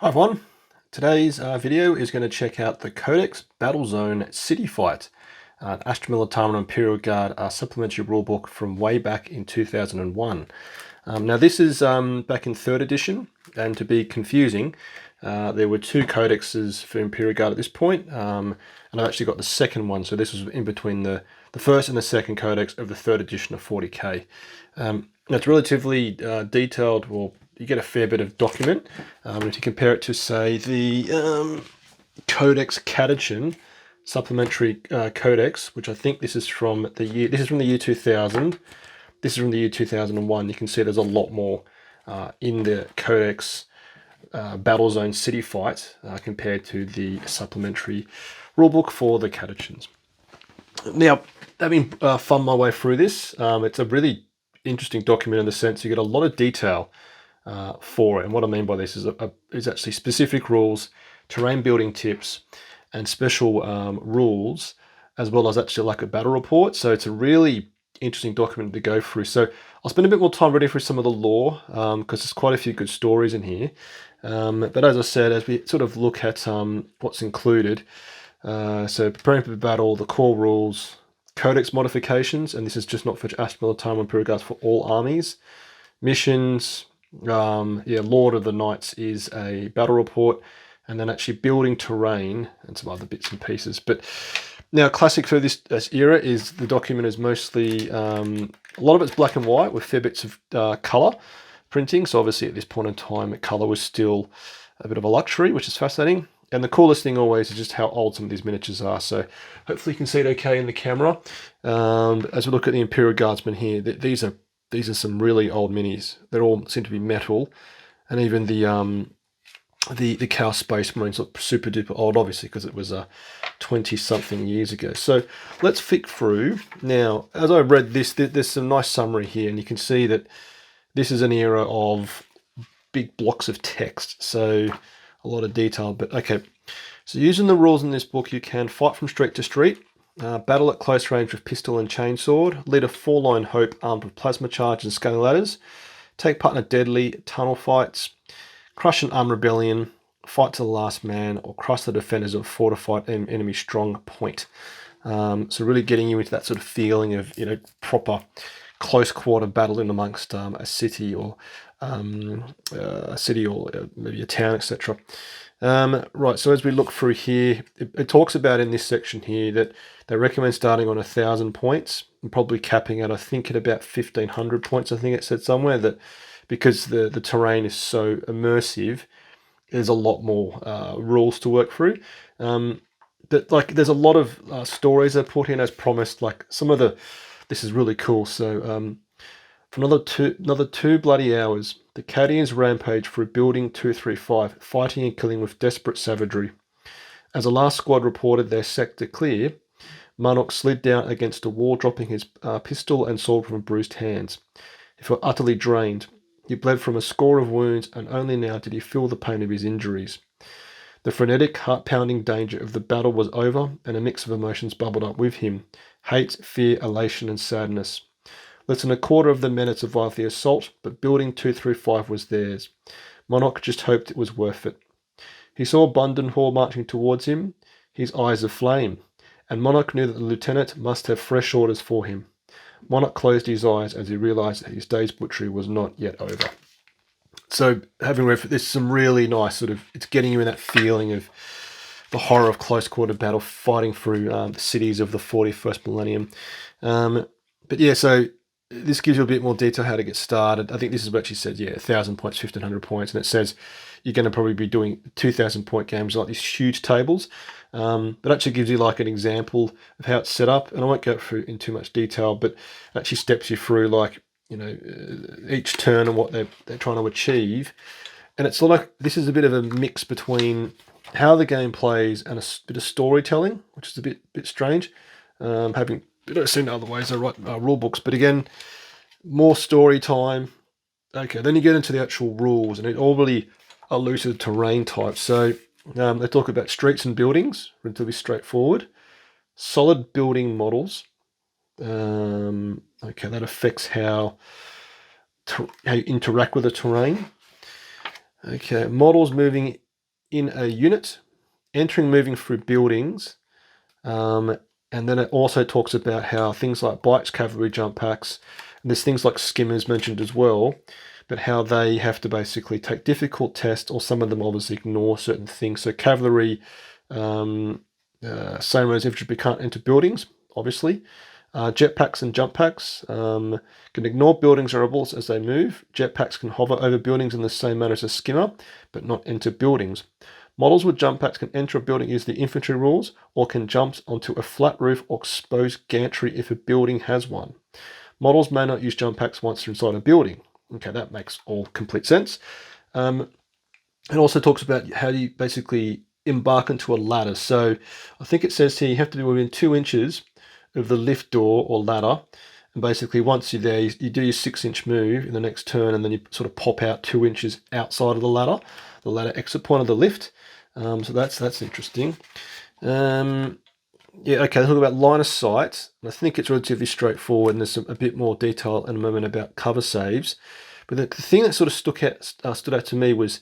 Hi everyone, today's video is going to check out the Codex Battlezone City Fight, Astra Militarum Imperial Guard supplementary rulebook from way back in 2001. Now this is back in 3rd edition, and to be confusing, there were 2 codexes for Imperial Guard at this point, and I've actually got the second one, so this was in between the first and the second codex of the 3rd edition of 40k. Now it's relatively detailed. Well, you get a fair bit of document. If you compare it to, say, the Codex Catechin supplementary codex, which I think this is from the year 2000. This is from the year 2001. You can see there's a lot more in the Codex Battlezone City Fight compared to the supplementary rulebook for the Catechins. Now, having thumbed my way through this, it's a really interesting document in the sense you get a lot of detail for it. And what I mean by this is actually specific rules, terrain building tips, and special rules, as well as actually like a battle report. So it's a really interesting document to go through. So I'll spend a bit more time reading through some of the lore, because there's quite a few good stories in here. But as I said, as we sort of look at what's included, so preparing for battle, the core rules, codex modifications, and this is just not for Astra Militarum Imperial Guards, for all armies, missions, Lord of the Knights is a battle report, and then actually building terrain and some other bits and pieces. But now, classic for this era is the document is mostly a lot of it's black and white with fair bits of color printing. So obviously at this point in time, color was still a bit of a luxury, which is fascinating. And the coolest thing always is just how old some of these miniatures are. So hopefully you can see it okay in the camera. As we look at the Imperial Guardsmen here, these are some really old minis. They all seem to be metal, and even the Cow Space Marines look super duper old, obviously because it was 20-something years ago. So let's flick through. Now, as I read this, there's some nice summary here, and you can see that this is an era of big blocks of text, so a lot of detail. But okay, so using the rules in this book, you can fight from street to street, battle at close range with pistol and chainsword, lead a 4-line hope armed with plasma charge and scaling ladders, take part in a deadly tunnel fights, crush an armed rebellion, fight to the last man, or crush the defenders of a fortified enemy strong point. So really getting you into that sort of feeling of, proper close quarter battle in amongst a city or maybe a town, etc. Right, so as we look through here, it talks about in this section here that they recommend starting on 1,000 points and probably capping at, I think, at about 1,500 points. I think it said somewhere that because the terrain is so immersive, there's a lot more rules to work through. But like, there's a lot of stories that are put in as promised. Like some of this is really cool. So for another two bloody hours, the Cadians rampage through Building 235, fighting and killing with desperate savagery. As the last squad reported their sector clear, Monarch slid down against a wall, dropping his pistol and sword from bruised hands. He felt utterly drained. He bled from a score of wounds, and only now did he feel the pain of his injuries. The frenetic, heart-pounding danger of the battle was over, and a mix of emotions bubbled up with him: hate, fear, elation, and sadness. Less than a quarter of the men had survived the assault, but Building 235 was theirs. Monarch just hoped it was worth it. He saw Bundenhall marching towards him, his eyes aflame, and Monarch knew that the lieutenant must have fresh orders for him. Monarch closed his eyes as he realised that his day's butchery was not yet over. So, having read this, some really nice it's getting you in that feeling of the horror of close quarter battle, fighting through the cities of the 41st millennium. But yeah, so this gives you a bit more detail how to get started. I think this is what actually says, 1,000 points, 1,500 points, and it says you're going to probably be doing 2,000 point games, like these huge tables. But actually gives you like an example of how it's set up, and I won't go through in too much detail, but actually steps you through like, each turn and what they're trying to achieve. And it's like this is a bit of a mix between how the game plays and a bit of storytelling, which is a bit strange. Having seen other ways they write rule books, but again, more story time. Okay, then you get into the actual rules, and it all really alludes to the terrain type. So they talk about streets and buildings, relatively straightforward. Solid building models. Okay, that affects how you interact with the terrain. Okay, models moving in a unit, entering, moving through buildings, and then it also talks about how things like bikes, cavalry, jump packs, and there's things like skimmers mentioned as well, but how they have to basically take difficult tests, or some of them obviously ignore certain things. So cavalry, same as infantry can't enter buildings, obviously. Jetpacks and jump packs can ignore buildings or rebels as they move. Jetpacks can hover over buildings in the same manner as a skimmer, but not enter buildings. Models with jump packs can enter a building using the infantry rules, or can jump onto a flat roof or exposed gantry if a building has one. Models may not use jump packs once they're inside a building. Okay, that makes all complete sense. It also talks about how you basically embark into a ladder. So I think it says here you have to be within 2 inches of the lift door or ladder. And basically once you're there, you do your 6-inch move in the next turn, and then you sort of pop out 2 inches outside of the ladder exit point of the lift. So that's interesting. Yeah, okay, let's talk about line of sight. I think it's relatively straightforward, and there's a bit more detail in a moment about cover saves. But the thing that sort of stood out to me was,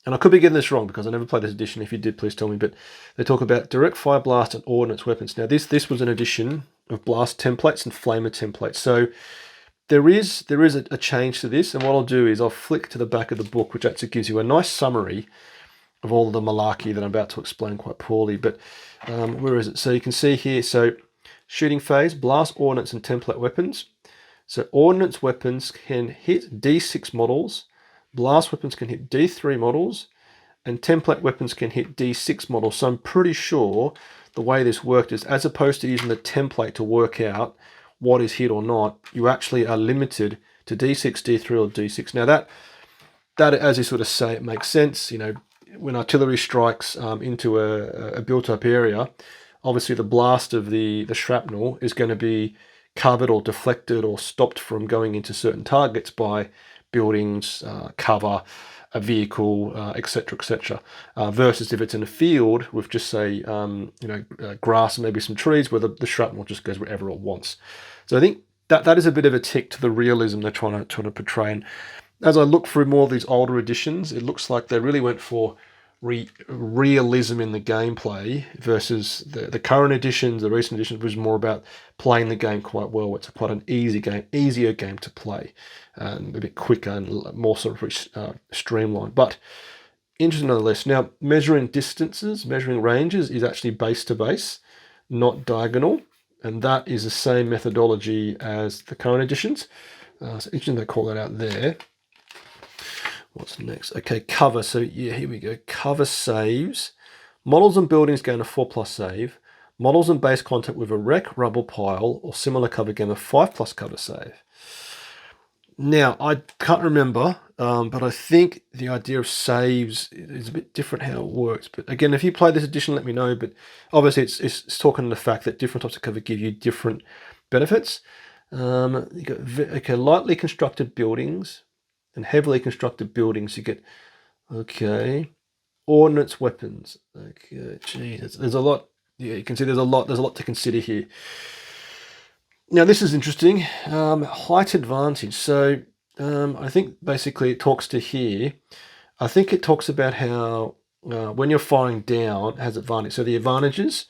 and I could be getting this wrong because I never played this edition. If you did, please tell me. But they talk about direct fire blast and ordnance weapons. Now, this was an edition of blast templates and flamer templates. So there is a change to this. And what I'll do is I'll flick to the back of the book, which actually gives you a nice summary of all of the malarkey that I'm about to explain quite poorly. But where is it? So you can see here. So shooting phase, blast, ordnance, and template weapons. So ordnance weapons can hit D6 models. Blast weapons can hit D3 models, and template weapons can hit D6 models. So I'm pretty sure the way this worked is, as opposed to using the template to work out what is hit or not, you actually are limited to D6, D3, or D6. Now that as you sort of say, it makes sense. You know, when artillery strikes into a built-up area, obviously the blast of the shrapnel is going to be covered or deflected or stopped from going into certain targets by buildings, cover, a vehicle, etc., etc. Versus if it's in a field with just say, grass and maybe some trees, where the shrapnel just goes wherever it wants. So I think that is a bit of a tick to the realism they're trying to portray. And as I look through more of these older editions, it looks like they really went for realism in the gameplay versus the current editions, the recent editions, was more about playing the game quite well. It's quite an easier game to play, and a bit quicker and more sort of streamlined. But interesting nonetheless. Now, measuring distances, measuring ranges is actually base to base, not diagonal, and that is the same methodology as the current editions. So interesting they call that out there. What's next? Okay, cover. So yeah, here we go. Cover saves. Models and buildings gain a 4+ save. Models and base contact with a wreck, rubble pile, or similar cover gain a 5+ cover save. Now, I can't remember, but I think the idea of saves is a bit different how it works. But again, if you play this edition, let me know. But obviously, it's talking to the fact that different types of cover give you different benefits. You got lightly constructed buildings and heavily constructed buildings. You get ordnance weapons. Okay, geez, there's a lot. Yeah, you can see there's a lot to consider here. Now, this is interesting. Height advantage. So I think basically it talks to here. I think it talks about how when you're firing down, it has advantage. So the advantages,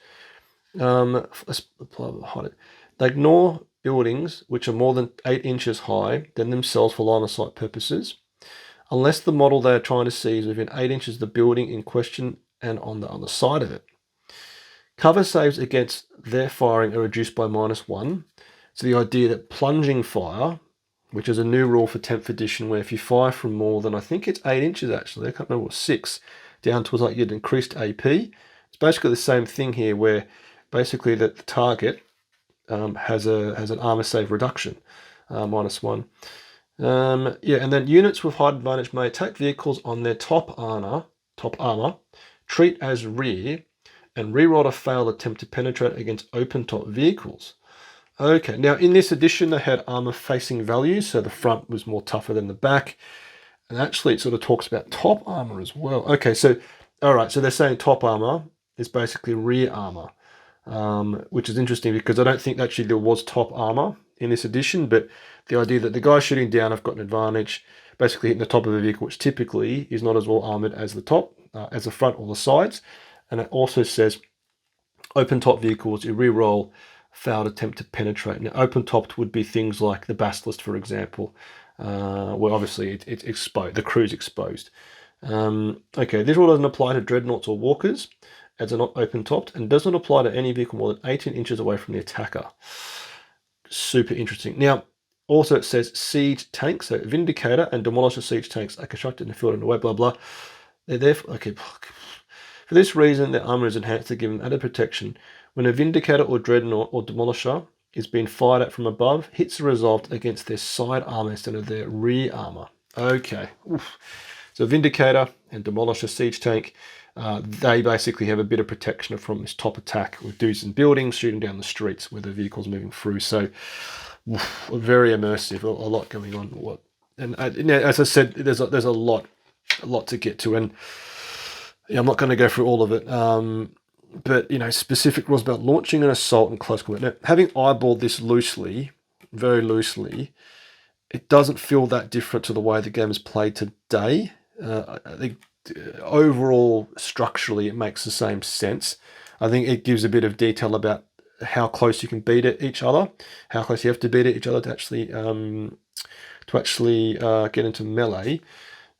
let's apply the height. They ignore buildings which are more than 8 inches high than themselves for line of sight purposes, unless the model they are trying to see is within 8 inches of the building in question and on the other side of it. Cover saves against their firing are reduced by -1. So the idea that plunging fire, which is a new rule for 10th edition, where if you fire from more than, I think it's 8 inches actually, I can't remember what, 6, down towards like you'd increased AP. It's basically the same thing here, where basically the target has an armor save reduction, -1. Yeah, and then units with height advantage may attack vehicles on their top armor, treat as rear, and reroll a failed attempt to penetrate against open-top vehicles. Okay, now in this edition they had armor facing values, so the front was more tougher than the back, and actually it sort of talks about top armor as well. Okay, so alright, so they're saying top armor is basically rear armor, which is interesting because I don't think actually there was top armor in this edition, but the idea that the guys shooting down have got an advantage, basically hitting the top of the vehicle, which typically is not as well armored as the top. as the front or the sides. And it also says open top vehicles, you re-roll failed attempt to penetrate. Now, open topped would be things like the Basilisk, for example, where obviously it's exposed, the crew's exposed. Okay, this rule doesn't apply to dreadnoughts or walkers, as they're not open topped, and does not apply to any vehicle more than 18 inches away from the attacker. Super interesting. Now, also it says siege tanks, so Vindicator and Demolisher siege tanks are constructed in the field and the way, blah, blah. They're there for, okay. For this reason, their armor is enhanced to give them added protection. When a Vindicator or Dreadnought or Demolisher is being fired at from above, hits are resolved against their side armor instead of their rear armor. Okay. Oof. So Vindicator and Demolisher siege tank, they basically have a bit of protection from this top attack with dudes in buildings shooting down the streets where the vehicle's moving through. So very immersive, a lot going on. And as I said, there's a lot to get to, and yeah, I'm not going to go through all of it. But specific rules about launching an assault and close combat. Now, having eyeballed this loosely, very loosely, it doesn't feel that different to the way the game is played today. I think overall, structurally, it makes the same sense. I think it gives a bit of detail about how close you can beat at each other, how close you have to beat at each other to actually get into melee.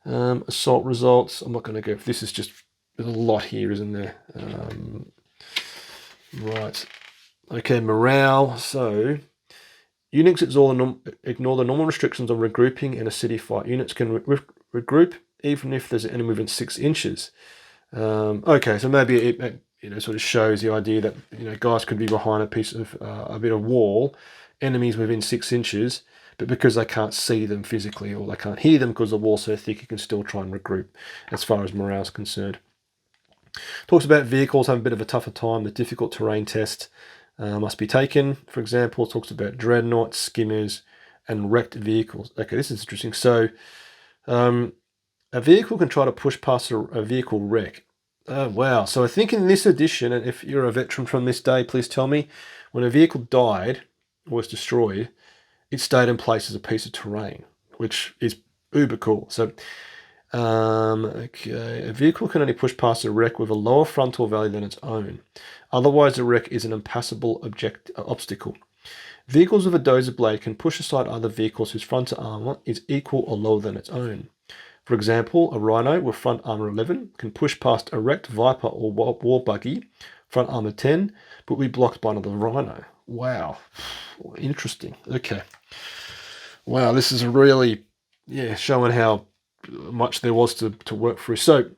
Assault results. I'm not going to go. This is just there's a lot here, isn't there? Right. Okay, morale. So units ignore the normal restrictions on regrouping in a city fight. Units can regroup even if there's an enemy within 6 inches. Okay, so maybe it sort of shows the idea that guys could be behind a piece of a bit of wall, enemies within 6 inches, but because they can't see them physically or they can't hear them because the wall's so thick, you can still try and regroup as far as morale is concerned. Talks about vehicles having a bit of a tougher time. The difficult terrain test must be taken. For example, talks about dreadnoughts, skimmers, and wrecked vehicles. Okay, this is interesting. So a vehicle can try to push past a vehicle wreck. Oh, wow. So I think in this edition, and if you're a veteran from this day, please tell me, when a vehicle died or was destroyed, it stayed in place as a piece of terrain, which is uber cool. So, okay, a vehicle can only push past a wreck with a lower frontal value than its own. Otherwise, the wreck is an impassable obstacle. Vehicles with a dozer blade can push aside other vehicles whose frontal armor is equal or lower than its own. For example, a Rhino with front armor 11 can push past a wrecked Viper or war buggy, front armor 10, but will be blocked by another Rhino. Wow, interesting. Okay. Wow, this is really, showing how much there was to work through. So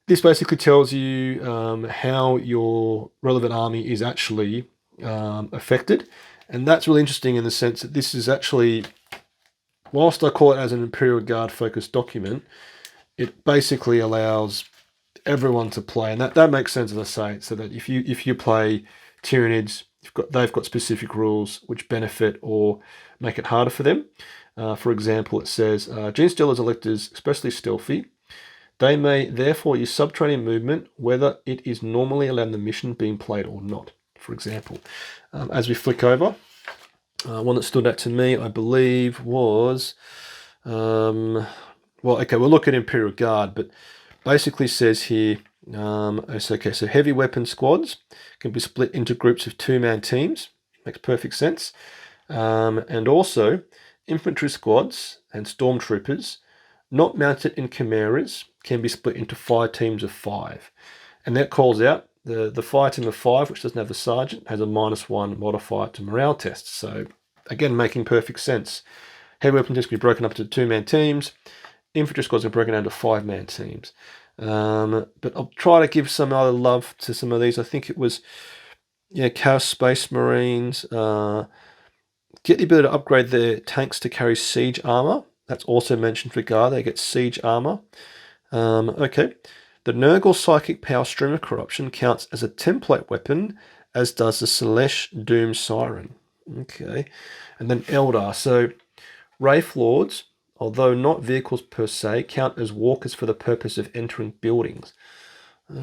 this basically tells you how your relevant army is actually affected. And that's really interesting in the sense that this is actually, whilst I call it as an Imperial Guard focused document, it basically allows everyone to play. And that makes sense, as I say, so that if you play Tyranids, they've got specific rules which benefit or make it harder for them. For example, it says, Genestealers electors, especially stealthy, they may therefore use subterranean movement whether it is normally allowed in the mission being played or not, for example. As we flick over, one that stood out to me, I believe, was, we'll look at Imperial Guard, but basically says here, so heavy weapon squads can be split into groups of 2-man teams. Makes perfect sense. And also, infantry squads and stormtroopers not mounted in chimeras can be split into 5 teams of 5. And that calls out the fire team of 5, which doesn't have the sergeant, has a -1 modifier to morale tests. So again, making perfect sense. Heavy weapon teams can be broken up into 2-man teams. Infantry squads are broken down to 5-man teams. But I'll try to give some other love to some of these. I think it was, Chaos Space Marines. Get the ability to upgrade their tanks to carry siege armor. That's also mentioned for Guard. They get siege armor. Okay. The Nurgle Psychic Power Stream of Corruption counts as a template weapon, as does the Selesh Doom Siren. Okay. And then Eldar. So Wraith Lords, although not vehicles per se, count as walkers for the purpose of entering buildings.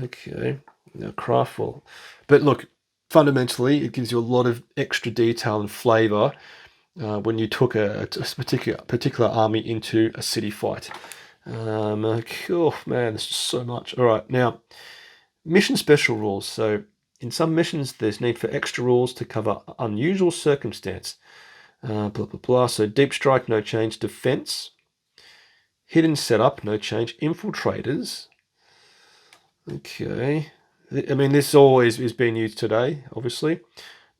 Okay. Now Craftful. But look, fundamentally, it gives you a lot of extra detail and flavour when you took a particular army into a city fight. Oh man, there's just so much. All right, now mission special rules. So in some missions, there's need for extra rules to cover unusual circumstance. Blah blah blah. So deep strike, no change. Defense, hidden setup, no change. Infiltrators. Okay. I mean, this always is being used today, obviously.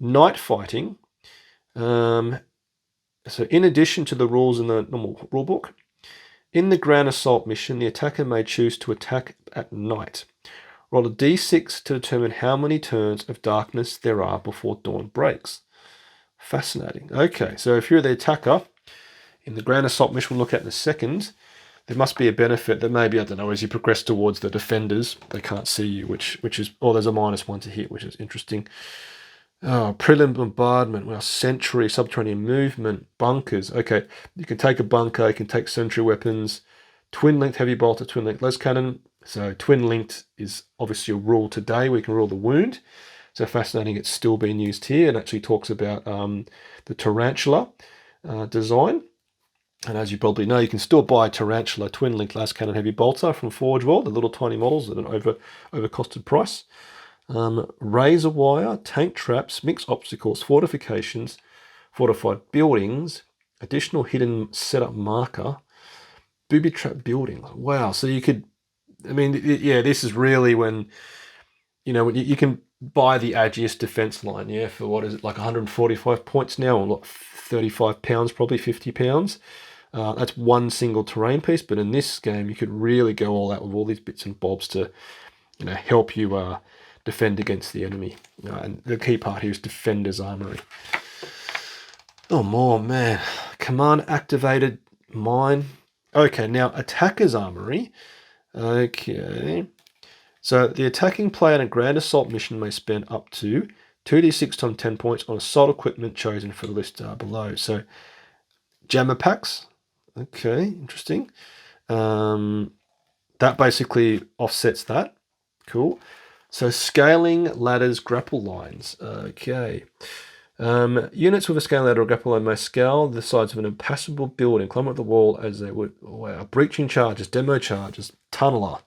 Night fighting. So in addition to the rules in the normal rulebook, in the ground assault mission, the attacker may choose to attack at night. Roll a d6 to determine how many turns of darkness there are before dawn breaks. Fascinating. Okay, so if you're the attacker, in the ground assault mission we'll look at in a second, there must be a benefit that maybe, I don't know, as you progress towards the defenders, they can't see you, which is, or there's a -1 to hit, which is interesting. Oh, prelim bombardment, well, sentry, subterranean movement, bunkers. Okay, you can take a bunker, you can take sentry weapons, twin-linked heavy bolter, twin-linked les cannon. So twin-linked is obviously a rule today. We can rule the wound. So fascinating, it's still being used here, and actually talks about the tarantula design. And as you probably know, you can still buy tarantula twin-linked las cannon heavy bolter from Forge World, the little tiny models at an overcosted price. Razor wire, tank traps, mixed obstacles, fortifications, fortified buildings, additional hidden setup marker, booby trap buildings. Wow, so you could, I mean, yeah, this is really when, when you can buy the Agius defense line, yeah, for what is it, like 145 points now, or like 35 pounds, probably 50 pounds. That's one single terrain piece, but in this game, you could really go all out with all these bits and bobs to, help you defend against the enemy. And the key part here is Defender's Armory. Oh, more, man. Command activated mine. Okay, now Attacker's Armory. Okay. So the attacking player in a grand assault mission may spend up to 2d6 times 10 points on assault equipment chosen for the list below. So jammer packs. Okay, interesting. That basically offsets that. Cool. So scaling ladders, grapple lines. Okay. Units with a scaling ladder or grapple line may scale the sides of an impassable building, climb up the wall as they would. Wow. Breaching charges, demo charges, tunneler.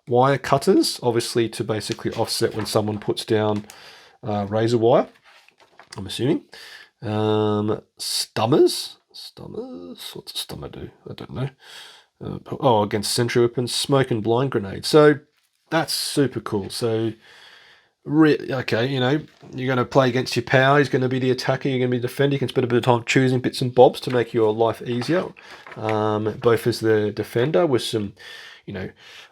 Wire cutters, obviously to basically offset when someone puts down razor wire, I'm assuming. Stummers. What's a stummer do? I don't know. Against sentry weapons, smoke and blind grenades. So that's super cool. So, okay, you're going to play against your power. He's going to be the attacker. You're going to be the defender. You can spend a bit of time choosing bits and bobs to make your life easier. Both as the defender with some,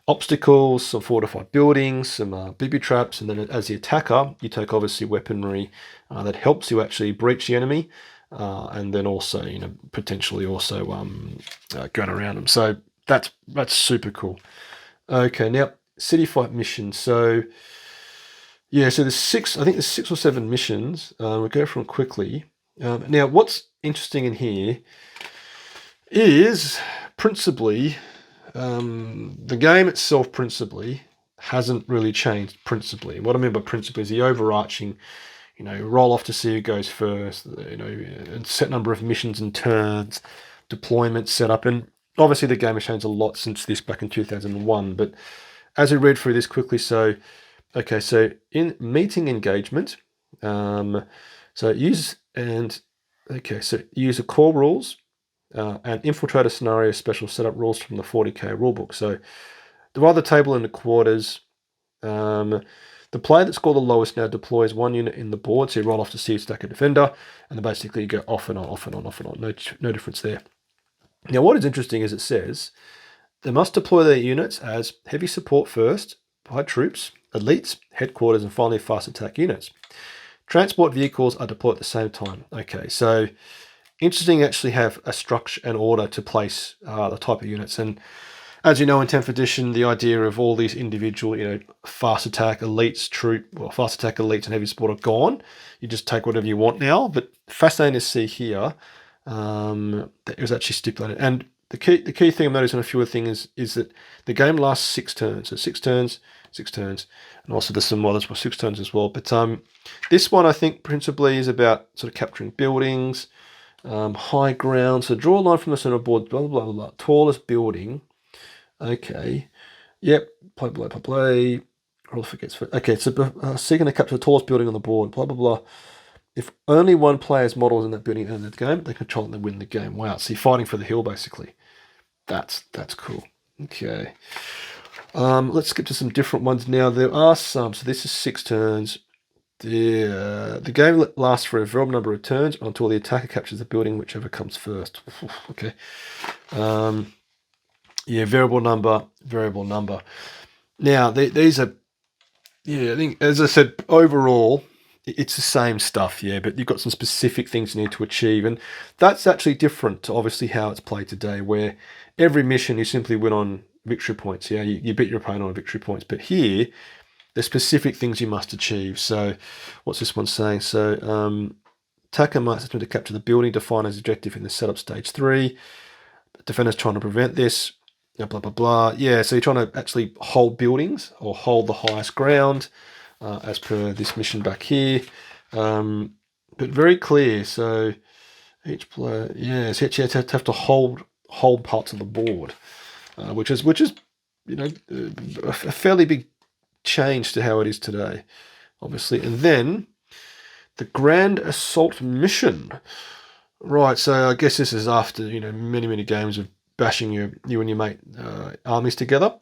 obstacles, some fortified buildings, some booby traps, and then as the attacker, you take obviously weaponry that helps you actually breach the enemy, and then also, potentially also going around them. So that's super cool. Okay, now City Fight mission. So yeah, so there's 6 or 7 missions. We'll go through them quickly. Now, what's interesting in here is principally the game itself principally hasn't really changed principally. What I mean by principally is the overarching, roll off to see who goes first, a set number of missions and turns, deployment setup, and obviously the game has changed a lot since this back in 2001, but as we read through this quickly, so in meeting engagement, use the core rules and infiltrator scenario special setup rules from the 40k rulebook. So divide the table into quarters. The player that scored the lowest now deploys 1 unit in the board, so you roll off to see stack a defender, and then basically you go off and on, off and on, off and on. No difference there. Now, what is interesting is it says they must deploy their units as heavy support first by troops, elites, headquarters, and finally fast attack units. Transport vehicles are deployed at the same time. Okay, so interesting actually have a structure and order to place the type of units. And as you know, in 10th edition, the idea of all these individual, fast attack elites, fast attack elites and heavy support are gone. You just take whatever you want now. But fascinating to see here that it was actually stipulated. And the key thing I'm noticing a few other things is that the game lasts 6 turns. So 6 turns, and also there's some others for 6 turns as well. But this one I think principally is about sort of capturing buildings, high ground. So draw a line from the center board, blah, blah, blah, blah. Tallest building. Okay. Yep. Play. Roll forgets. Okay, so seeking to capture the tallest building on the board. Blah blah blah. If only one player's model is in that building in the game, they control it and they win the game. Wow. So you're fighting for the hill basically. That's cool. Okay. Let's skip to some different ones now. There are some. So this is 6 turns. The game lasts for a variable number of turns until the attacker captures the building, whichever comes first. Okay. Yeah, variable number. Now, these are, yeah, I think, as I said, overall, it's the same stuff, yeah, but you've got some specific things you need to achieve. And that's actually different to obviously how it's played today, where every mission you simply win on victory points. Yeah, you beat your opponent on victory points. But here, there's specific things you must achieve. So what's this one saying? So attacker must attempt to capture the building defined as objective in the setup stage 3. Defender's trying to prevent this. Blah, blah, blah. Yeah, so you're trying to actually hold buildings or hold the highest ground as per this mission back here. But very clear. So each player, yeah, so you have to hold parts of the board, which is you know a fairly big change to how it is today, obviously. And then the Grand Assault Mission. Right, so I guess this is after many games of bashing you and your mate armies together.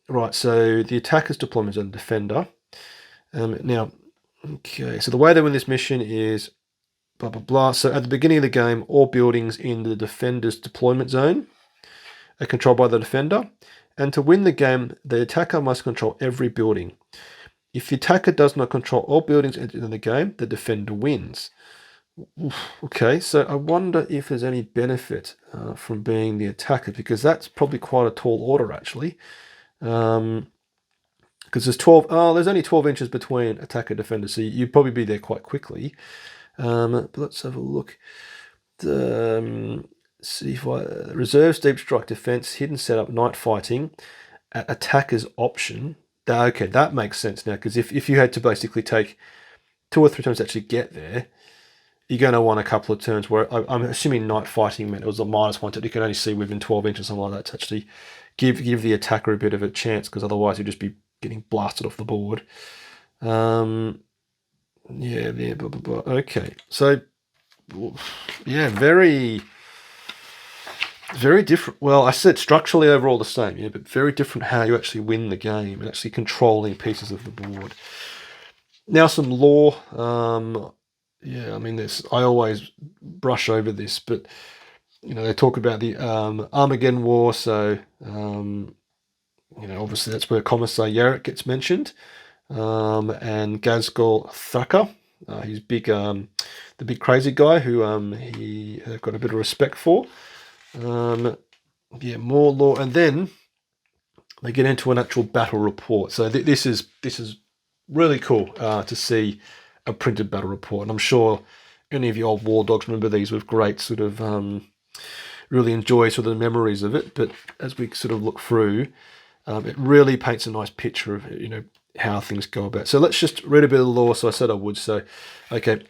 Right, so the attacker's deployment is on the defender. Now, okay, so the way they win this mission is blah blah blah. So at the beginning of the game, all buildings in the defender's deployment zone are controlled by the defender, and to win the game, the attacker must control every building. If the attacker does not control all buildings in the game, the defender wins. Okay, so I wonder if there's any benefit from being the attacker, because that's probably quite a tall order actually. Because there's there's only 12 inches between attacker and defender, so you'd probably be there quite quickly. But let's have a look. See if reserves, deep strike, defense, hidden setup, night fighting, attacker's option. Okay, that makes sense now, because if you had to basically take 2 or 3 times to actually get there, you're going to want a couple of turns where I'm assuming night fighting meant it was a -1 that you can only see within 12 inches, something like that, to actually give the attacker a bit of a chance, because otherwise you'd just be getting blasted off the board. Yeah, blah, blah, blah. Okay, so yeah, very different. Well, I said structurally overall the same, yeah, but very different how you actually win the game and actually controlling pieces of the board. Now some lore. Yeah, I mean, I always brush over this, but they talk about the Armageddon War. So obviously that's where Commissar Yarrick gets mentioned, and Ghazghkull Thacker. He's big, the big crazy guy who he got a bit of respect for. Yeah, more lore, and then they get into an actual battle report. So this is really cool to see a printed battle report, and I'm sure any of you old war dogs remember these with great sort of really enjoy sort of the memories of it. But as we sort of look through, it really paints a nice picture of how things go about. So let's just read a bit of the lore. So I said I would. So okay,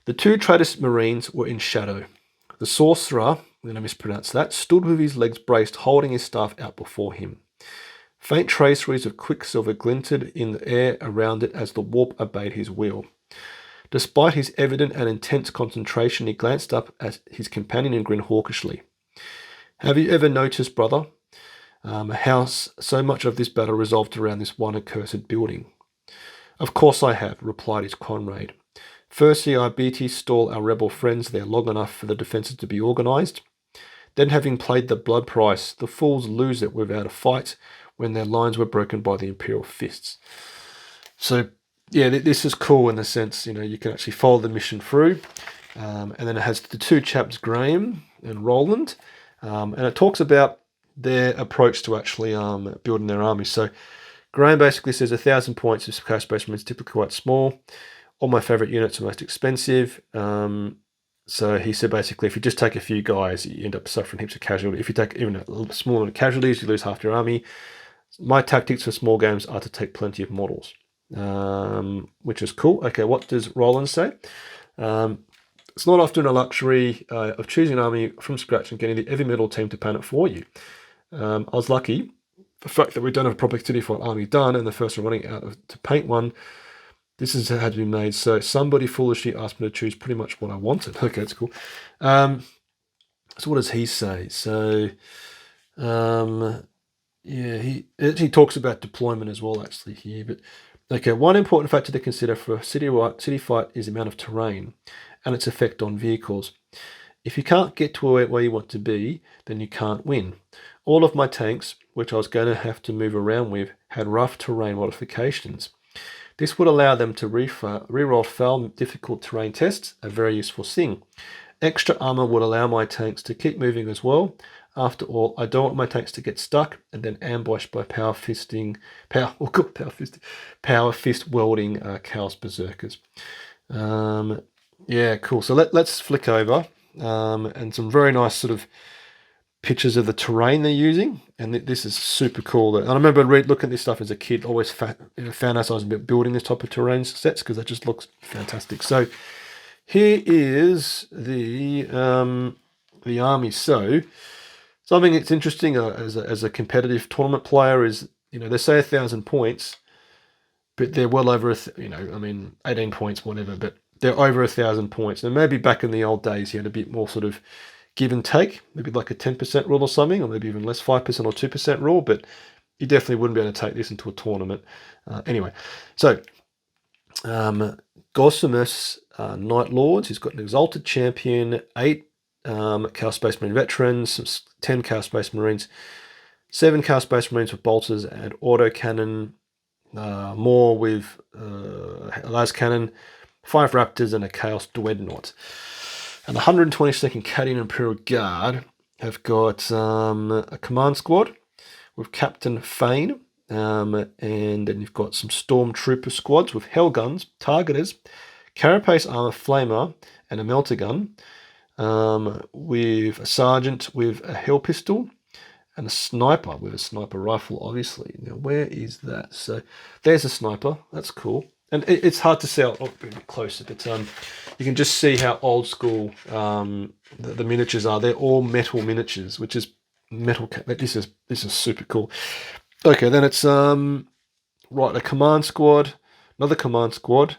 the 2 traitorous marines were in shadow. The sorcerer, I'm going to mispronounce that, stood with his legs braced, holding his staff out before him. Faint traceries of quicksilver glinted in the air around it as the warp obeyed his will. Despite his evident and intense concentration, he glanced up at his companion and grinned hawkishly. Have you ever noticed, brother, how so much of this battle revolved around this one accursed building? Of course I have, replied his comrade. Firstly, I beat stall our rebel friends there long enough for the defences to be organised. Then, having paid the blood price, the fools lose it without a fight, when their lines were broken by the Imperial fists. So, yeah, this is cool in the sense, you can actually follow the mission through. And then it has the 2 chaps, Graham and Roland. And it talks about their approach to actually building their army. So, Graham basically says 1,000 points of Chaos Space Marines typically quite small. All my favourite units are most expensive. So he said basically if you just take a few guys, you end up suffering heaps of casualties. If you take even a small amount of casualties, you lose half your army. My tactics for small games are to take plenty of models, which is cool. Okay, what does Roland say? It's not often a luxury of choosing an army from scratch and getting the heavy metal team to plan it for you. I was lucky. The fact that we don't have a proper City Fight army done, and the first one running out to paint one, this has had to be made. So somebody foolishly asked me to choose pretty much what I wanted. Okay, that's cool. So what does he say? So, yeah, he talks about deployment as well, actually, here. But okay, one important factor to consider for City Fight is the amount of terrain and its effect on vehicles. If you can't get to where you want to be, then you can't win. All of my tanks, which I was going to have to move around with, had rough terrain modifications. This would allow them to reroll fail difficult terrain tests, a very useful thing. Extra armor would allow my tanks to keep moving as well. After all, I don't want my tanks to get stuck and then ambushed by power fist welding Chaos Berserkers. Yeah, cool. So let's flick over and some very nice sort of pictures of the terrain they're using, and this is super cool. And I remember looking at this stuff as a kid, always found out I was building this type of terrain sets because that just looks fantastic. So here is the army. So something that's interesting as a competitive tournament player is, they say 1,000 points, but they're well over 18 points, whatever, but they're over 1,000 points. And maybe back in the old days, you had a bit more sort of give and take, maybe like a 10% rule or something, or maybe even less, 5% or 2% rule, but you definitely wouldn't be able to take this into a tournament. Anyway, so Gossamus Night Lords, he's got an Exalted Champion, 8 Chaos Space Marine Veterans, 10 Chaos Space Marines, 7 Chaos Space Marines with bolters and autocannon, more with a las cannon, 5 Raptors and a Chaos Dreadnought. And the 122nd Cadian Imperial Guard have got a command squad with Captain Fane, and then you've got some Stormtrooper squads with Hell Guns, Targeters, Carapace Armor Flamer, and a Melter Gun, with a Sergeant with a Hell Pistol, and a Sniper with a Sniper Rifle, obviously. Now, where is that? So there's a Sniper. That's cool. And it's hard to see a bit closer, but you can just see how old school the miniatures are. They're all metal miniatures, which is metal. This is super cool. Okay, then it's right, a command squad, another command squad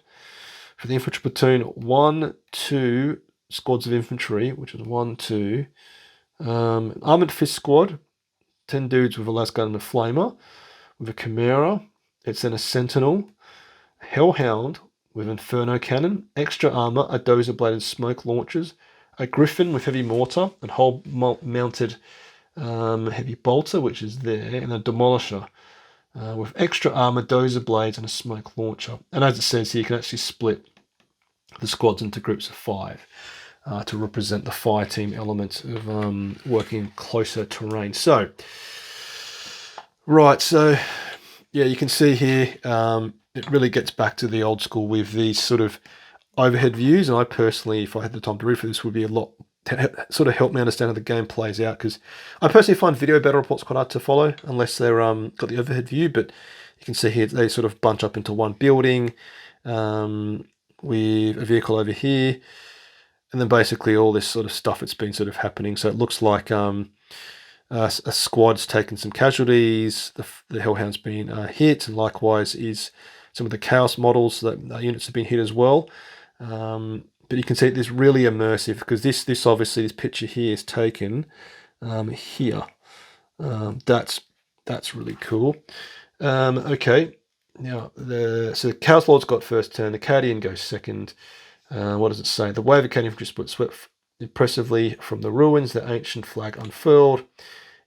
for the infantry platoon. 1, 2 squads of infantry, which is 1, 2. Armored fist squad, 10 dudes with a las gun and a flamer, with a chimera. It's then a sentinel. Hellhound with Inferno Cannon, extra armor, a dozer bladed smoke launchers, a Griffin with heavy mortar and whole mounted heavy bolter, which is there, and a Demolisher with extra armor, dozer blades, and a smoke launcher. And as it says here, you can actually split the squads into groups of 5 to represent the fire team element of working closer terrain. So, right, so yeah, you can see here. It really gets back to the old school with these sort of overhead views. And I personally, if I had the time to read for this, would be a lot to sort of help me understand how the game plays out. Because I personally find video battle reports quite hard to follow unless they're got the overhead view. But you can see here they sort of bunch up into one building with a vehicle over here, and then basically all this sort of stuff that's been sort of happening. So it looks like a squad's taken some casualties. The Hellhound's been hit, and likewise is some of the Chaos models that units have been hit as well. But you can see this really immersive because this obviously this picture here is taken here. That's really cool. Okay, now so the Chaos Lord's got first turn. The Cadian goes second. What does it say? The wave of Cadian infantry split swept impressively from the ruins. The ancient flag unfurled.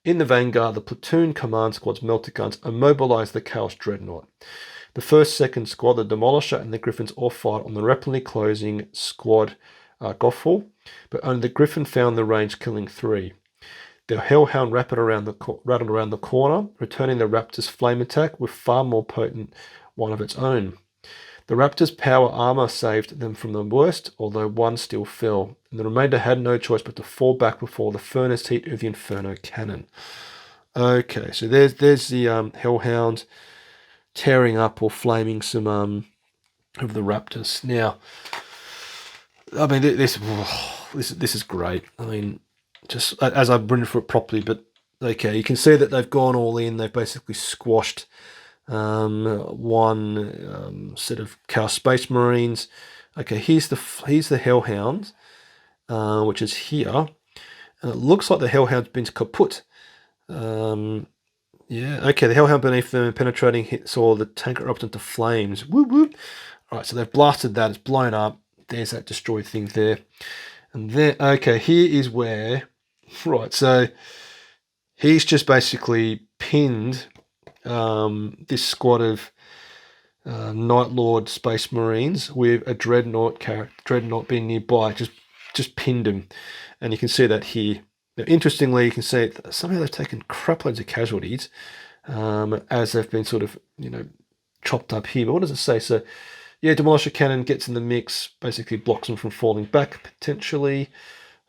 In the vanguard, the platoon command squad's melter guns immobilized the Chaos Dreadnought. The first, second squad, the Demolisher and the Griffins all fired on the rapidly closing squad Goffle, but only the Griffin found the range, killing 3. The Hellhound rattled around the corner, returning the Raptor's flame attack with far more potent one of its own. The Raptor's power armor saved them from the worst, although one still fell, and the remainder had no choice but to fall back before the furnace heat of the Inferno Cannon. Okay, so there's the Hellhound tearing up or flaming some of the Raptors. Now, I mean, this is great. I mean, just as I've written for it properly, but Okay, you can see that they've gone all in. They've basically squashed one set of Chaos Space Marines. Okay, here's the Hellhound, which is here. And it looks like the Hellhound's been kaput. Yeah, okay, the Hellhound beneath them, penetrating hit, saw the tank erupt into flames. Whoop, whoop. All right, so they've blasted that. It's blown up. There's that destroyed thing there. And then, okay, here is where, right, so he's just basically pinned this squad of Night Lord Space Marines with a Dreadnought being nearby, just pinned him. And you can see that here. Now, interestingly, you can see that somehow they've taken crap loads of casualties as they've been sort of, chopped up here. But what does it say? So, yeah, Demolisher Cannon gets in the mix, basically blocks them from falling back, potentially.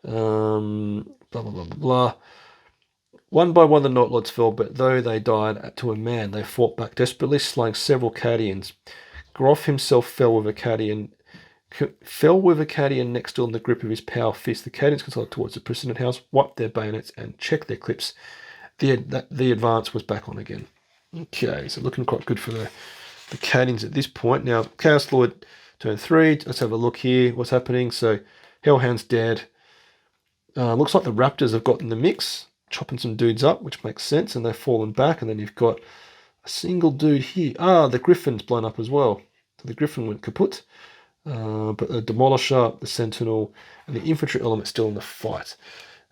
Blah, blah, blah, blah, blah. One by one the Night Lords fell, but though they died to a man, they fought back desperately, slaying several Cadians. Groff himself fell with a Cadian next door in the grip of his power fist. The Cadians consulted towards the President House, wiped their bayonets, and checked their clips. The advance was back on again. Okay, so looking quite good for the Cadians at this point. Now, Chaos Lord turn 3. Let's have a look here. What's happening? So, Hellhound's dead. Looks like the Raptors have got in the mix, chopping some dudes up, which makes sense, and they've fallen back. And then you've got a single dude here. The Griffin's blown up as well. So the Griffin went kaput. But the Demolisher, the Sentinel, and the infantry element still in the fight.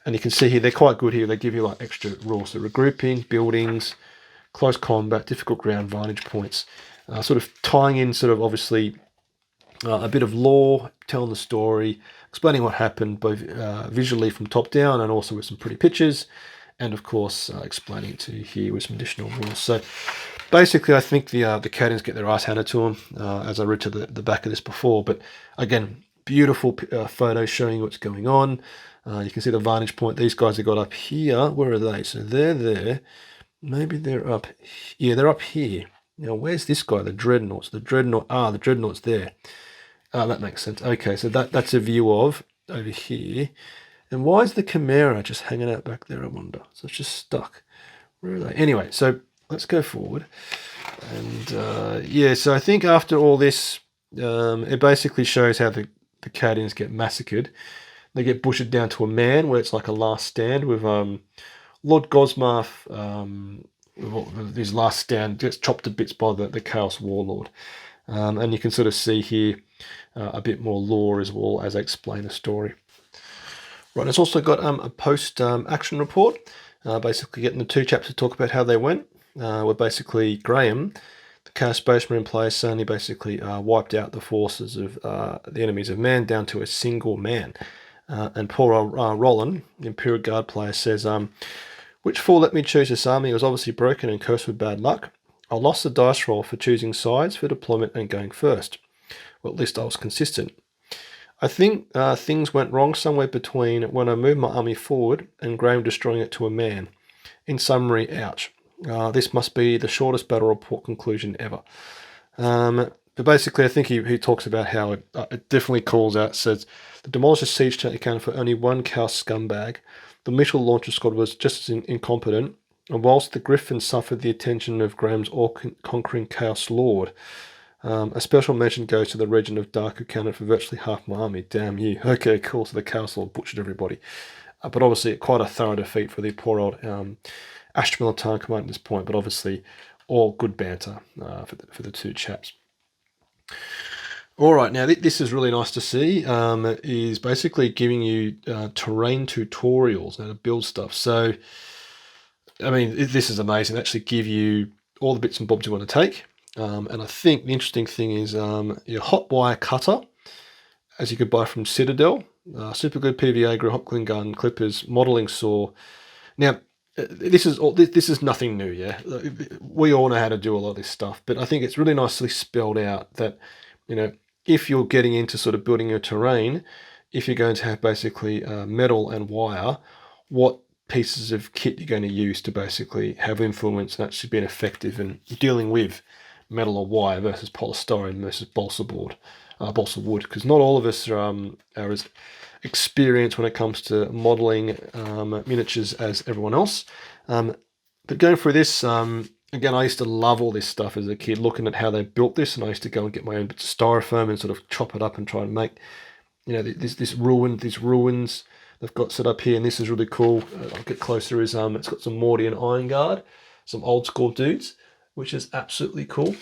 And you can see here, they're quite good here. They give you like extra rules. So regrouping, buildings, close combat, difficult ground, vantage points. Sort of tying in sort of obviously a bit of lore, telling the story, explaining what happened both visually from top down and also with some pretty pictures. And of course, explaining it to you here with some additional rules. So basically, I think the Cadians get their ass handed to them, as I read to the back of this before. But again, beautiful photos showing what's going on. You can see the vantage point these guys have got up here. Where are they? So they're there. Maybe they're up. Yeah, they're up here. Now, where's this guy? The Dreadnoughts. The Dreadnought's there. That makes sense. Okay, so that's a view of over here. And why is the Chimera just hanging out back there, I wonder? So it's just stuck. Where are they? Anyway, so let's go forward. And yeah, so I think after all this, it basically shows how the Cadians get massacred. They get butchered down to a man, where it's like a last stand with Lord Gosmarth, his last stand gets chopped to bits by the Chaos Warlord. And you can sort of see here a bit more lore as well as I explain the story. Right, it's also got a post-action report, basically getting the 2 chaps to talk about how they went. Where basically Graham, the Chaos Space Marine player, suddenly basically wiped out the forces of the enemies of man down to a single man. And poor Roland, the Imperial Guard player, says, which fool let me choose this army? It was obviously broken and cursed with bad luck. I lost the dice roll for choosing sides for deployment and going first. Well, at least I was consistent. I think things went wrong somewhere between when I moved my army forward and Graham destroying it to a man. In summary, ouch. This must be the shortest battle report conclusion ever. But basically, I think he talks about how it definitely calls out, says, the Demolisher siege tank accounted for only one Chaos scumbag. The missile launcher squad was just as incompetent, and whilst the Griffin suffered the attention of Graham's all-conquering Chaos Lord, a special mention goes to the Regent of Dark, who counted for virtually half my army. Damn you. Okay, cool. So the Chaos Lord butchered everybody. But obviously, quite a thorough defeat for the poor old Astra Militarum command at this point, but obviously all good banter for the 2 chaps. All right, now this is really nice to see. It is basically giving you terrain tutorials how to build stuff. So, I mean, this is amazing. They actually give you all the bits and bobs you want to take. And I think the interesting thing is your hot wire cutter, as you could buy from Citadel, super good PVA, hot glue gun, clippers, modeling saw. Now, this is nothing new, yeah. We all know how to do a lot of this stuff, but I think it's really nicely spelled out that, if you're getting into sort of building your terrain, if you're going to have basically metal and wire, what pieces of kit you're going to use to basically have influence and actually being effective in dealing with metal or wire versus polystyrene versus balsa wood, because not all of us are experience when it comes to modeling miniatures as everyone else. But going through this, again, I used to love all this stuff as a kid, looking at how they built this, and I used to go and get my own bits of styrofoam and sort of chop it up and try and make, these ruins they've got set up here. And this is really cool. I'll get closer. Is it's got some Morty and Iron Guard, some old school dudes, which is absolutely cool.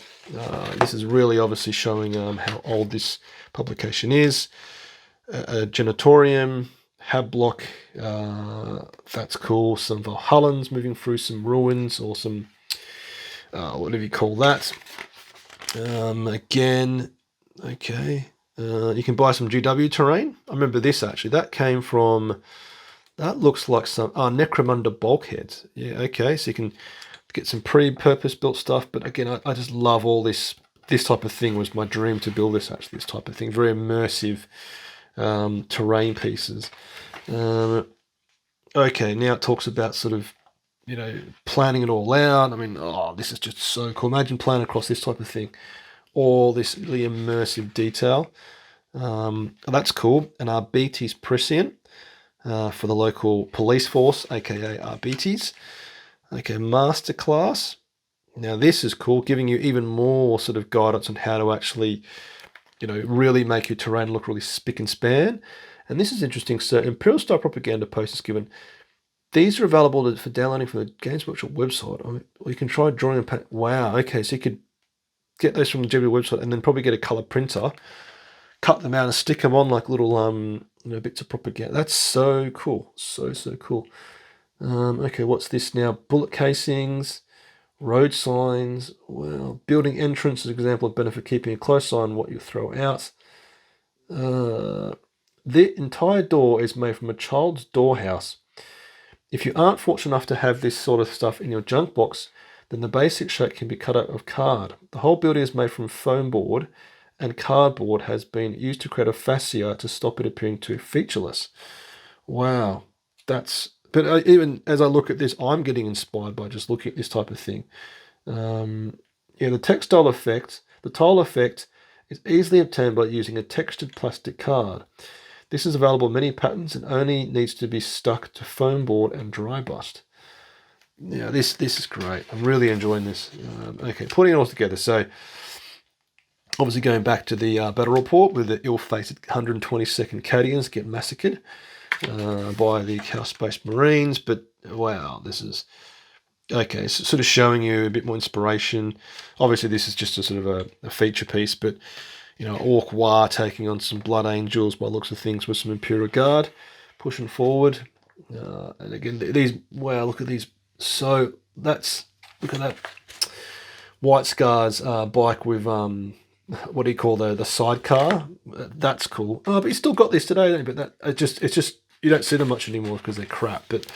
This is really obviously showing how old this publication is. A Genitorium, Hab Block, that's cool. Some Valhallans moving through some ruins, or some, whatever you call that. Again, okay. You can buy some GW terrain. I remember this actually. That came from, that looks like some, Necromunda bulkheads. Yeah, okay. So you can get some pre-purpose built stuff. But again, I just love all this. This type of thing was my dream to build this, actually, this type of thing. Very immersive terrain pieces. Okay, now it talks about sort of, planning it all out. I mean, this is just so cool. Imagine planning across this type of thing. All this really immersive detail. That's cool. And our BT's prescient for the local police force, aka our BTs. Okay, masterclass. Now this is cool, giving you even more sort of guidance on how to actually, really make your terrain look really spick and span. And this is interesting. So Imperial Style Propaganda post is given. These are available for downloading from the Games Workshop website. Or you can try drawing and paint. Wow. Okay, so you could get those from the GW website and then probably get a color printer, cut them out and stick them on like little bits of propaganda. That's so cool. So cool. Okay, what's this now? Bullet casings, road signs. Well, building entrance is an example of benefit keeping a close eye on what you throw out. The entire door is made from a child's door house. If you aren't fortunate enough to have this sort of stuff in your junk box, then the basic shape can be cut out of card. The whole building is made from foam board, and cardboard has been used to create a fascia to stop it appearing too featureless. Wow, but even as I look at this, I'm getting inspired by just looking at this type of thing. The textile effect, the tile effect, is easily obtained by using a textured plastic card. This is available in many patterns and only needs to be stuck to foam board and dry bust. Yeah, this is great. I'm really enjoying this. Okay, putting it all together. So, obviously going back to the battle report with the ill-fated 122nd Cadians get massacred by the Chaos Space Marines. But wow, this is okay. So sort of showing you a bit more inspiration. Obviously, this is just a sort of a feature piece, but Orc War taking on some Blood Angels by looks of things with some Imperial Guard pushing forward. And again, look at these. So look at that White Scars bike with what do you call the sidecar? That's cool. But you still got this today, don't you? But it's just you don't see them much anymore because they're crap. But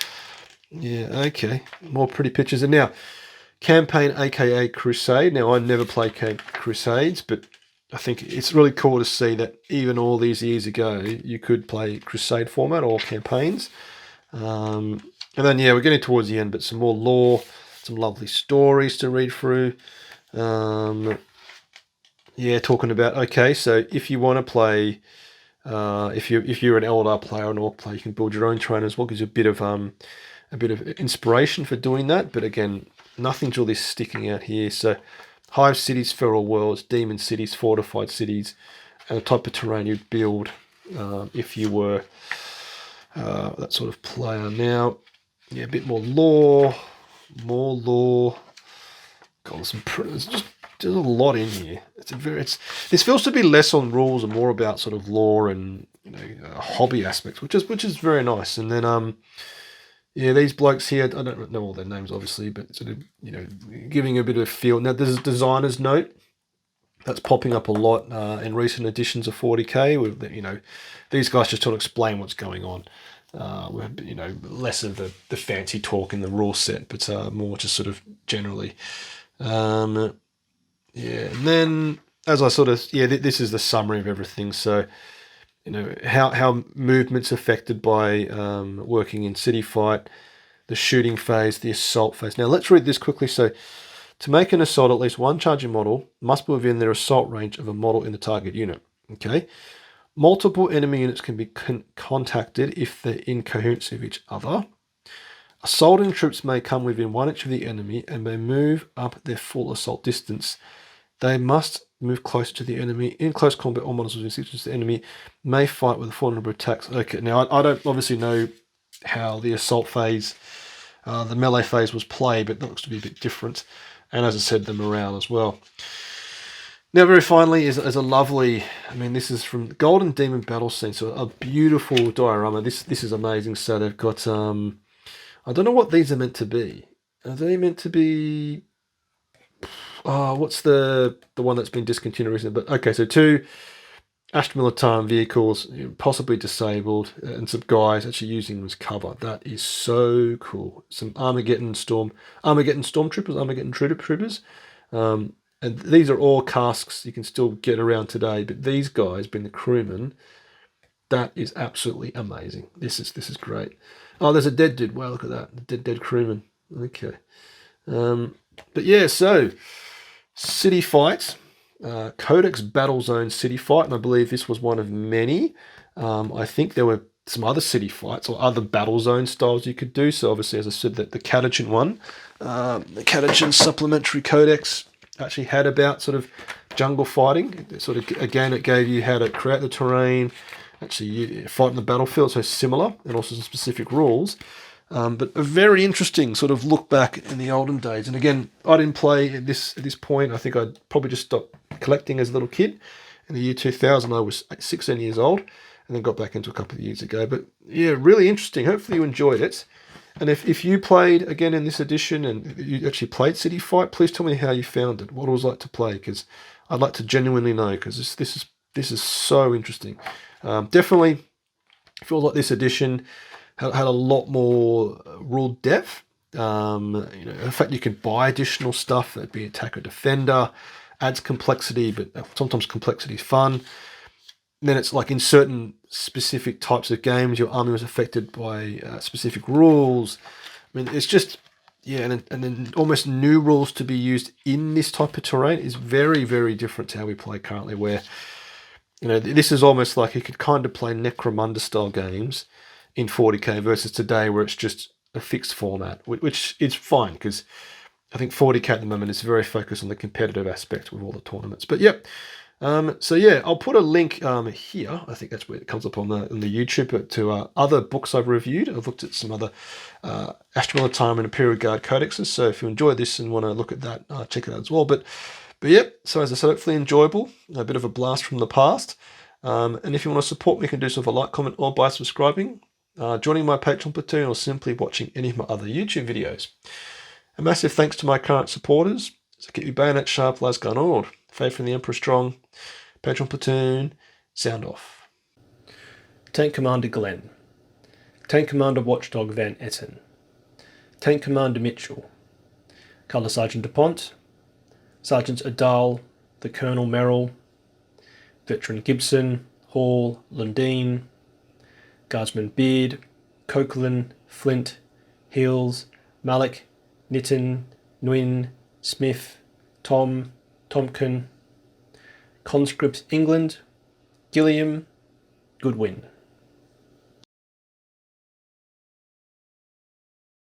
yeah, okay, more pretty pictures. And now campaign, aka Crusade. Now I never played Crusades, but I think it's really cool to see that even all these years ago, you could play Crusade format or campaigns. And then, we're getting towards the end, but some more lore, some lovely stories to read through. Talking about, okay, so if you want to play, if you're an Eldar player or an Orc player, you can build your own terrain as well. Gives you a bit of inspiration for doing that. But again, nothing's really sticking out here. So hive cities, feral worlds, demon cities, fortified cities, and the type of terrain you'd build if you were that sort of player. Now, a bit more lore. God, there's a lot in here. This feels to be less on rules and more about sort of lore and hobby aspects, which is very nice. And then these blokes here, I don't know all their names obviously, but sort of giving a bit of a feel. Now there's a designer's note that's popping up a lot in recent editions of 40k. With these guys just trying to explain what's going on. Less of the fancy talk in the rule set, but more just sort of generally. And then as I sort of this is the summary of everything. So how movement's affected by working in City Fight, the shooting phase, the assault phase. Now let's read this quickly. So to make an assault, at least one charging model must be within their assault range of a model in the target unit. Okay. Multiple enemy units can be contacted if they're in coherence with each other. Assaulting troops may come within 1 inch of the enemy and may move up their full assault distance. They must move closer to the enemy. In close combat, all models within 6 inches of the enemy may fight with a full number of attacks. Okay, now I don't obviously know how the assault phase, the melee phase was played, but that looks to be a bit different. And as I said, the morale as well. Now, very finally, is a lovely, I mean, this is from Golden Demon Battle Scene, so a beautiful diorama. This is amazing. So they've got, I don't know what these are meant to be. Are they meant to be, oh, what's the one that's been discontinued recently? But okay, so 2 Astra Militarum vehicles, possibly disabled, and some guys actually using them as cover. That is so cool. Some Armageddon Stormtroopers, Armageddon Troopers. And these are all casks you can still get around today, but these guys, being the crewmen, that is absolutely amazing. This is great. Oh, there's a dead dude. Wow, look at that. The dead crewman. Okay. But yeah, so City Fight, Codex Battle Zone City Fight, and I believe this was one of many. I think there were some other city fights or other battle zone styles you could do. So obviously, as I said, that the Catachan one, the Catachan supplementary codex actually had about sort of jungle fighting. Sort of, again, it gave you how to create the terrain, actually fight in the battlefield, so similar, and also some specific rules. But a very interesting sort of look back in the olden days. And again, I didn't play at this point. I think I'd probably just stopped collecting as a little kid. In the year 2000, I was 16 years old, and then got back into a couple of years ago. But yeah, really interesting. Hopefully you enjoyed it. And if you played again in this edition and you actually played City Fight, please tell me how you found it, what it was like to play, because I'd like to genuinely know, because this is so interesting. Definitely feels like this edition had a lot more rule depth. In fact, you could buy additional stuff, that'd be attacker defender, adds complexity, but sometimes complexity is fun. And then it's like in certain specific types of games, your army was affected by specific rules. I mean, it's just, yeah, and then almost new rules to be used in this type of terrain is very, very different to how we play currently, where, this is almost like you could kind of play Necromunda style games in 40k versus today, where it's just a fixed format, which is fine, because I think 40k at the moment is very focused on the competitive aspect with all the tournaments. But yep. So yeah, I'll put a link here. I think that's where it comes up on the YouTube to other books I've reviewed. I've looked at some other Astra Militarum and Imperial Guard codexes. So if you enjoy this and want to look at that, check it out as well. But yep. So as I said, hopefully enjoyable. A bit of a blast from the past. And if you want to support me, you can do so with a like, comment, or by subscribing, joining my Patreon platoon, or simply watching any of my other YouTube videos. A massive thanks to my current supporters. So keep your bayonet sharp, lasgun oiled. Faith in the Emperor strong. Patreon platoon, sound off. Tank Commander Glenn. Tank Commander Watchdog Van Etten. Tank Commander Mitchell. Colour Sergeant DuPont. Sergeants Adal, the Colonel Merrill. Veteran Gibson, Hall, Lundeen. Guardsman Beard, Coquelin, Flint, Hills, Malik, Nitton, Nguyen, Smith, Tom, Tompkin, Conscript England, Gilliam, Goodwin.